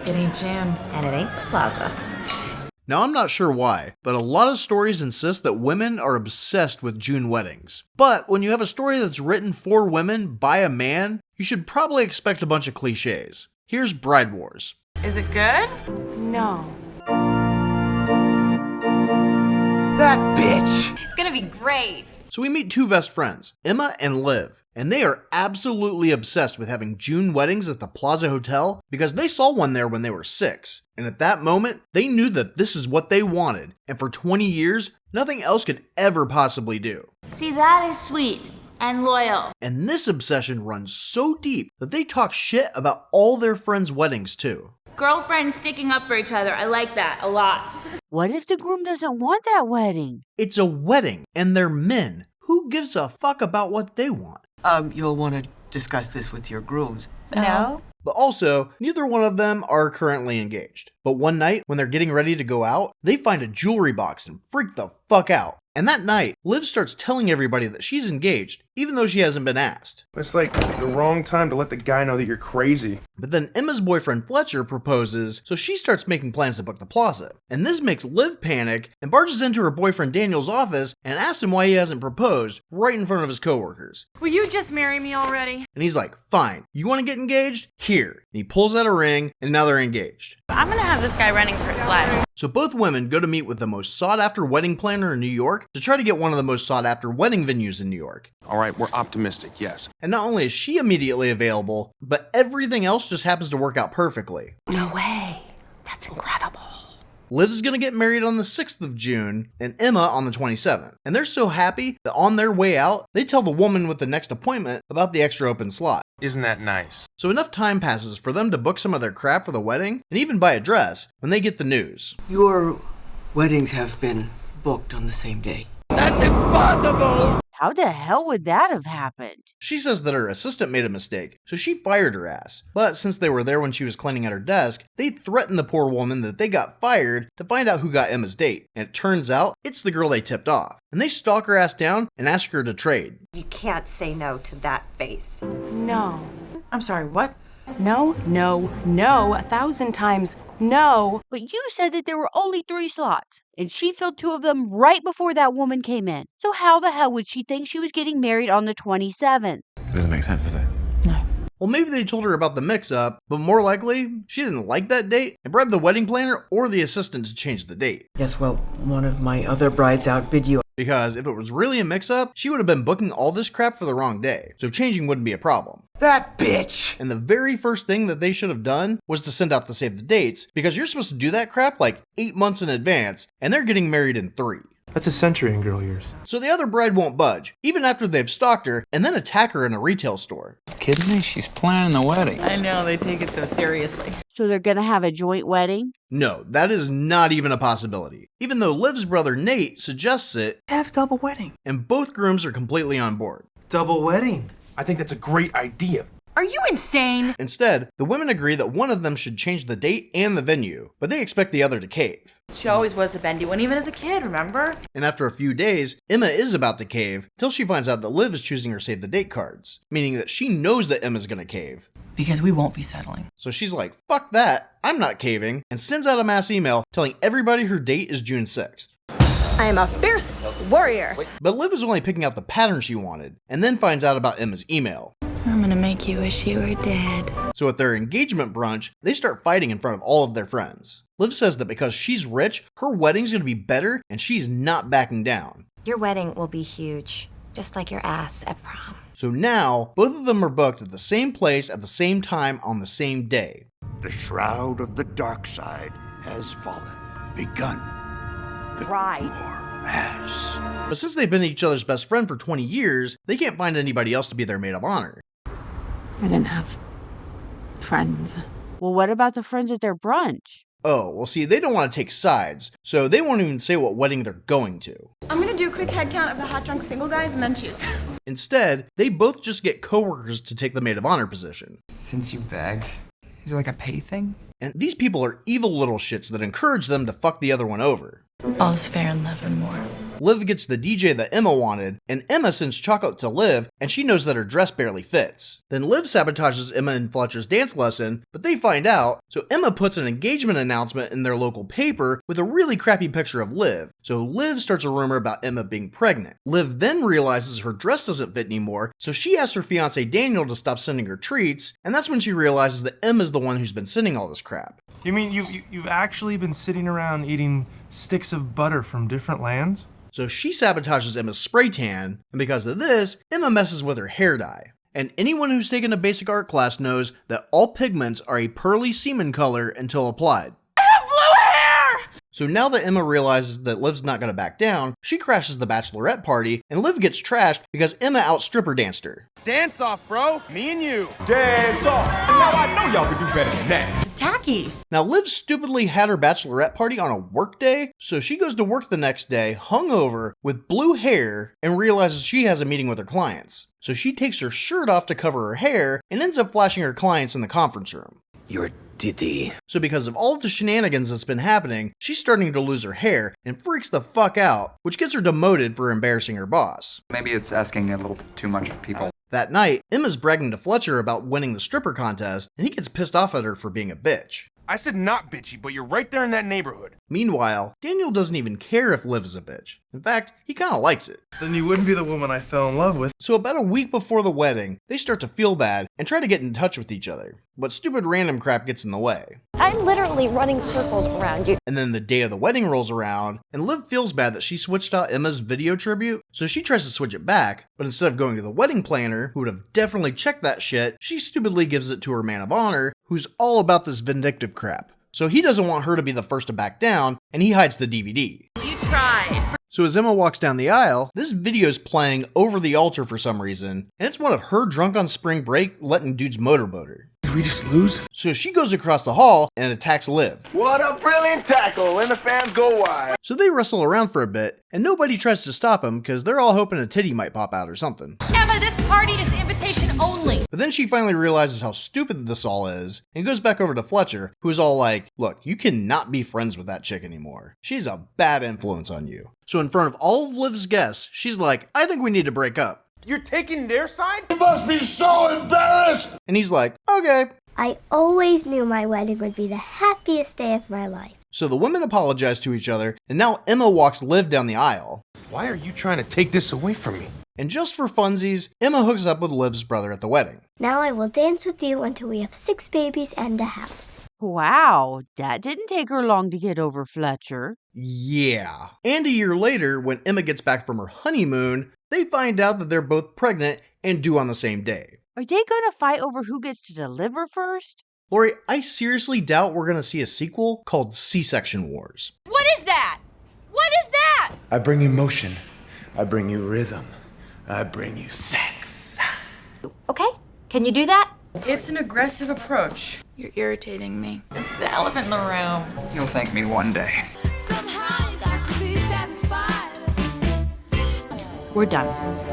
It ain't June. And it ain't the plaza. Now, I'm not sure why, but a lot of stories insist that women are obsessed with June weddings. But when you have a story that's written for women by a man, you should probably expect a bunch of cliches. Here's Bride Wars. Is it good? No. That bitch! It's gonna be great. So we meet two best friends, Emma and Liv, and they are absolutely obsessed with having June weddings at the Plaza Hotel because they saw one there when they were 6. And at that moment, they knew that this is what they wanted, and for 20 years, nothing else could ever possibly do. See, that is sweet and loyal. And this obsession runs so deep that they talk shit about all their friends' weddings too. Girlfriends sticking up for each other. I like that a lot. What if the groom doesn't want that wedding? It's a wedding, and they're men. Who gives a fuck about what they want? You'll want to discuss this with your grooms. No? But also, neither one of them are currently engaged. But one night, when they're getting ready to go out, they find a jewelry box and freak the fuck out. And that night, Liv starts telling everybody that she's engaged, even though she hasn't been asked. It's like the wrong time to let the guy know that you're crazy. But then Emma's boyfriend Fletcher proposes, so she starts making plans to book the plaza. And this makes Liv panic and barges into her boyfriend Daniel's office and asks him why he hasn't proposed right in front of his coworkers. Will you just marry me already? And he's like, fine, you want to get engaged? Here. And he pulls out a ring, and now they're engaged. I'm gonna have this guy running for his life. So both women go to meet with the most sought-after wedding planner in New York to try to get one of the most sought-after wedding venues in New York. All right, we're optimistic, yes. And not only is she immediately available, but everything else just happens to work out perfectly. No way. That's incredible. Liv's gonna get married on the 6th of June, and Emma on the 27th. And they're so happy that on their way out, they tell the woman with the next appointment about the extra open slot. Isn't that nice? So enough time passes for them to book some of their crap for the wedding, and even buy a dress, when they get the news. Your weddings have been booked on the same day. That's impossible! How the hell would that have happened? She says that her assistant made a mistake, so she fired her ass. But since they were there when she was cleaning at her desk, they threatened the poor woman that they got fired to find out who got Emma's date. And it turns out, it's the girl they tipped off. And they stalk her ass down and ask her to trade. You can't say no to that face. No. I'm sorry, what? No, no, no. 1,000 times no. But you said that there were only 3 slots, and she filled 2 of them right before that woman came in. So how the hell would she think she was getting married on the 27th? It doesn't make sense, does it? No. Well, maybe they told her about the mix-up, but more likely, she didn't like that date and bribed the wedding planner or the assistant to change the date. Yes, well, one of my other brides outbid you. Because if it was really a mix-up, she would have been booking all this crap for the wrong day, so changing wouldn't be a problem. That bitch! And the very first thing that they should have done was to send out the save the dates, because you're supposed to do that crap like 8 months in advance, and they're getting married in 3. That's a century in girl years. So the other bride won't budge, even after they've stalked her and then attack her in a retail store. Kidding me? She's planning the wedding. I know, they take it so seriously. So they're gonna have a joint wedding? No, that is not even a possibility. Even though Liv's brother Nate suggests it, Have double wedding. and both grooms are completely on board. Double wedding. I think that's a great idea. Are you insane? Instead, the women agree that one of them should change the date and the venue, but they expect the other to cave. She always was the bendy one, even as a kid, remember? And after a few days, Emma is about to cave, till she finds out that Liv is choosing her save the date cards, meaning that she knows that Emma's gonna cave. Because we won't be settling. So she's like, fuck that, I'm not caving, and sends out a mass email telling everybody her date is June 6th. I am a fierce warrior. But Liv was only picking out the pattern she wanted, and then finds out about Emma's email. I'm gonna make you wish you were dead. So at their engagement brunch, they start fighting in front of all of their friends. Liv says that because she's rich, her wedding's gonna be better, and she's not backing down. Your wedding will be huge, just like your ass at prom. So now, both of them are booked at the same place at the same time on the same day. The shroud of the dark side has fallen. Begun. The Bride. war has. But since they've been each other's best friend for 20 years, they can't find anybody else to be their maid of honor. I didn't have friends. Well, what about the friends at their brunch? Oh, well see, they don't want to take sides, so they won't even say what wedding they're going to. I'm gonna do a quick head count of the hot drunk single guys and then choose. Instead, they both just get coworkers to take the maid of honor position. Since you begged. Is it like a pay thing? And these people are evil little shits that encourage them to fuck the other one over. All's fair in love and war. Liv gets the DJ that Emma wanted, and Emma sends chocolate to Liv, and she knows that her dress barely fits. Then Liv sabotages Emma and Fletcher's dance lesson, but they find out, so Emma puts an engagement announcement in their local paper with a really crappy picture of Liv. So Liv starts a rumor about Emma being pregnant. Liv then realizes her dress doesn't fit anymore, so she asks her fiance Daniel to stop sending her treats, and that's when she realizes that Emma's the one who's been sending all this crap. You mean you've actually been sitting around eating sticks of butter from different lands? So she sabotages Emma's spray tan, and because of this, Emma messes with her hair dye. And anyone who's taken a basic art class knows that all pigments are a pearly semen color until applied. I have blue hair! So now that Emma realizes that Liv's not going to back down, she crashes the bachelorette party, and Liv gets trashed because Emma out-stripper danced her. Dance off, bro. Me and you. Dance off. Now I know y'all can do better than that. It's tacky. Now Liv stupidly had her bachelorette party on a work day, so she goes to work the next day hungover with blue hair and realizes she has a meeting with her clients. So she takes her shirt off to cover her hair and ends up flashing her clients in the conference room. You're ditty. So because of all of the shenanigans that's been happening, she's starting to lose her hair and freaks the fuck out, which gets her demoted for embarrassing her boss. Maybe it's asking a little bit too much of people. That night, Emma's bragging to Fletcher about winning the stripper contest, and he gets pissed off at her for being a bitch. I said not bitchy, but you're right there in that neighborhood. Meanwhile, Daniel doesn't even care if Liv is a bitch. In fact, he kinda likes it. Then you wouldn't be the woman I fell in love with. So about a week before the wedding, they start to feel bad and try to get in touch with each other. But stupid random crap gets in the way. I'm literally running circles around you. And then the day of the wedding rolls around, and Liv feels bad that she switched out Emma's video tribute, so she tries to switch it back, but instead of going to the wedding planner, who would have definitely checked that shit, she stupidly gives it to her man of honor, who's all about this vindictive crap. So he doesn't want her to be the first to back down, and he hides the DVD. You tried. So as Emma walks down the aisle, this video's playing over the altar for some reason, and it's one of her drunk on spring break letting dudes motorboat her. Did we just lose? So she goes across the hall and attacks Liv. What a brilliant tackle, and the fans go wild. So they wrestle around for a bit, and nobody tries to stop them because they're all hoping a titty might pop out or something. Emma, this party is invitation only. But then she finally realizes how stupid this all is, and goes back over to Fletcher, who's all like, look, you cannot be friends with that chick anymore. She's a bad influence on you. So in front of all of Liv's guests, she's like, I think we need to break up. You're taking their side? You must be so embarrassed! And he's like, okay. I always knew my wedding would be the happiest day of my life. So the women apologize to each other, and now Emma walks Liv down the aisle. Why are you trying to take this away from me? And just for funsies, Emma hooks up with Liv's brother at the wedding. Now I will dance with you until we have 6 babies and a house. Wow, that didn't take her long to get over Fletcher. Yeah. And a year later, when Emma gets back from her honeymoon, they find out that they're both pregnant and due on the same day. Are they gonna fight over who gets to deliver first? Lori, I seriously doubt we're gonna see a sequel called C-Section Wars. What is that? What is that? I bring you motion. I bring you rhythm. I bring you sex. Okay, can you do that? It's an aggressive approach. You're irritating me. It's the elephant in the room. You'll thank me one day. We're done.